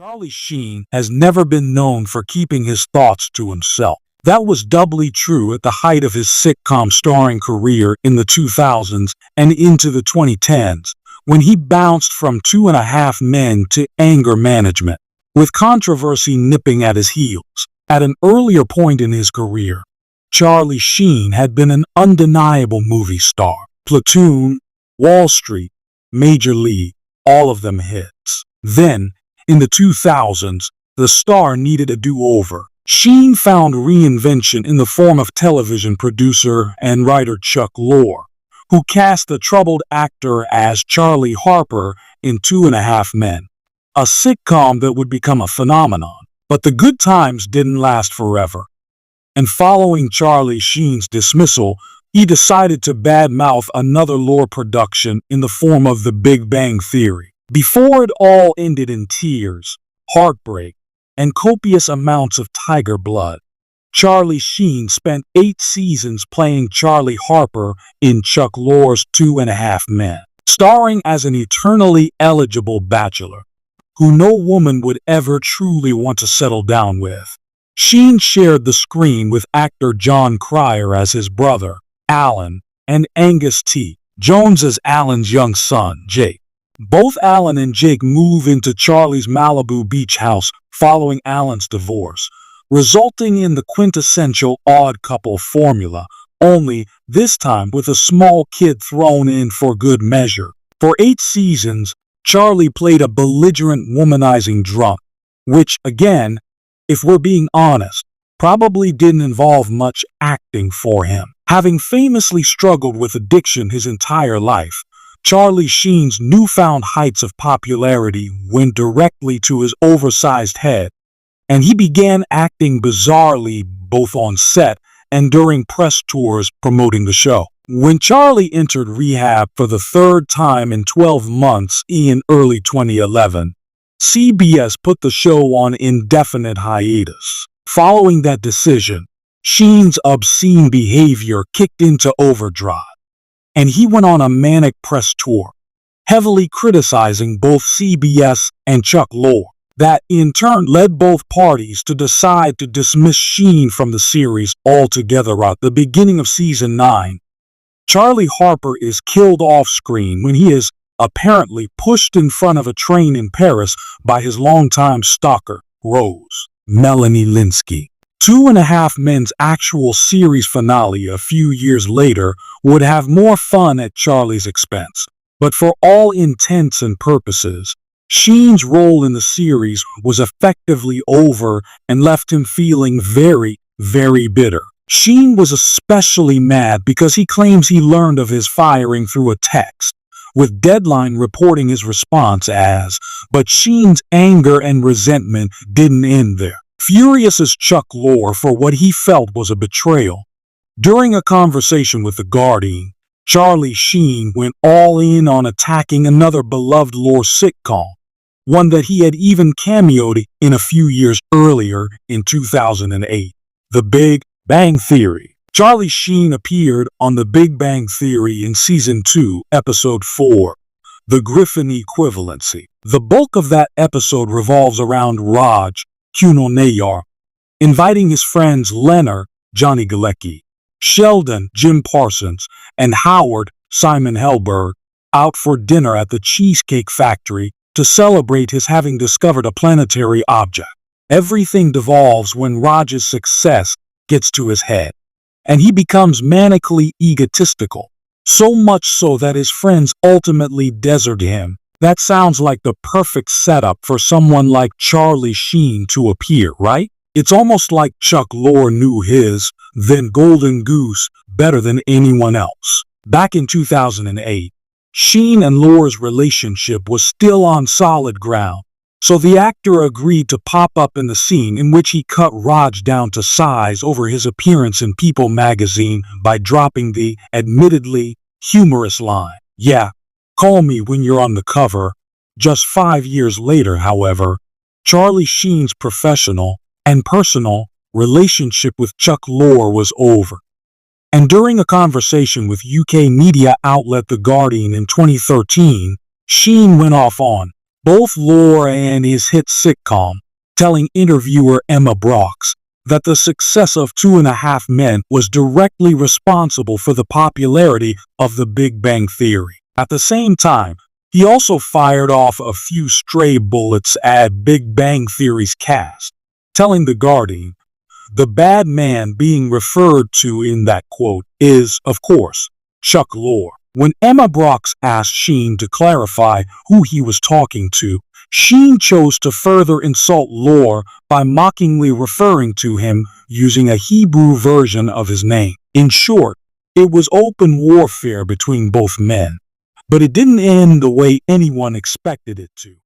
Charlie Sheen has never been known for keeping his thoughts to himself. That was doubly true at the height of his sitcom starring career in the 2000s and into the 2010s, when he bounced from Two and a Half Men to Anger Management, with controversy nipping at his heels. At an earlier point in his career, Charlie Sheen had been an undeniable movie star. Platoon, Wall Street, Major League, all of them hits. Then, in the 2000s, the star needed a do-over. Sheen found reinvention in the form of television producer and writer Chuck Lorre, who cast the troubled actor as Charlie Harper in Two and a Half Men, a sitcom that would become a phenomenon. But the good times didn't last forever, and following Charlie Sheen's dismissal, he decided to badmouth another Lorre production in the form of The Big Bang Theory. Before it all ended in tears, heartbreak, and copious amounts of tiger blood, Charlie Sheen spent 8 seasons playing Charlie Harper in Chuck Lorre's Two and a Half Men, starring as an eternally eligible bachelor who no woman would ever truly want to settle down with. Sheen shared the screen with actor Jon Cryer as his brother, Alan, and Angus T. Jones as Alan's young son, Jake. Both Alan and Jake move into Charlie's Malibu beach house following Alan's divorce, resulting in the quintessential odd couple formula, only this time with a small kid thrown in for good measure. For 8 seasons, Charlie played a belligerent, womanizing drunk, which, again, if we're being honest, probably didn't involve much acting for him. Having famously struggled with addiction his entire life, Charlie Sheen's newfound heights of popularity went directly to his oversized head, and he began acting bizarrely both on set and during press tours promoting the show. When Charlie entered rehab for the 3rd time in 12 months in early 2011, CBS put the show on indefinite hiatus. Following that decision, Sheen's obscene behavior kicked into overdrive, and he went on a manic press tour, heavily criticizing both CBS and Chuck Lorre. That, in turn, led both parties to decide to dismiss Sheen from the series altogether. At the beginning of season 9, Charlie Harper is killed off-screen when he is apparently pushed in front of a train in Paris by his longtime stalker, Rose Melanie Lynskey. Two and a Half Men's actual series finale a few years later would have more fun at Charlie's expense, but for all intents and purposes, Sheen's role in the series was effectively over and left him feeling very, very bitter. Sheen was especially mad because he claims he learned of his firing through a text, with Deadline reporting his response as, "But Sheen's anger and resentment didn't end there." Furious as Chuck Lorre for what he felt was a betrayal, during a conversation with The Guardian, Charlie Sheen went all in on attacking another beloved Lorre sitcom, one that he had even cameoed in a few years earlier in 2008, The Big Bang Theory. Charlie Sheen appeared on The Big Bang Theory in Season 2, Episode 4, The Griffin Equivalency. The bulk of that episode revolves around Raj Kunal Nayyar inviting his friends Leonard, Johnny Galecki, Sheldon, Jim Parsons, and Howard, Simon Helberg, out for dinner at the Cheesecake Factory to celebrate his having discovered a planetary object. Everything devolves when Raj's success gets to his head, and he becomes manically egotistical, so much so that his friends ultimately desert him. That sounds like the perfect setup for someone like Charlie Sheen to appear, right? It's almost like Chuck Lorre knew his, then Golden Goose, better than anyone else. Back in 2008, Sheen and Lorre's relationship was still on solid ground, so the actor agreed to pop up in the scene in which he cut Raj down to size over his appearance in People magazine by dropping the, admittedly, humorous line, "Yeah, call me when you're on the cover." Just 5 years later, however, Charlie Sheen's professional and personal relationship with Chuck Lorre was over. And during a conversation with UK media outlet The Guardian in 2013, Sheen went off on, both Lore and his hit sitcom, telling interviewer Emma Brox that the success of Two and a Half Men was directly responsible for the popularity of The Big Bang Theory. At the same time, he also fired off a few stray bullets at Big Bang Theory's cast, telling The Guardian, "The bad man being referred to in that quote is, of course, Chuck Lorre." When Emma Brox asked Sheen to clarify who he was talking to, Sheen chose to further insult Lorre by mockingly referring to him using a Hebrew version of his name. In short, it was open warfare between both men, but it didn't end the way anyone expected it to.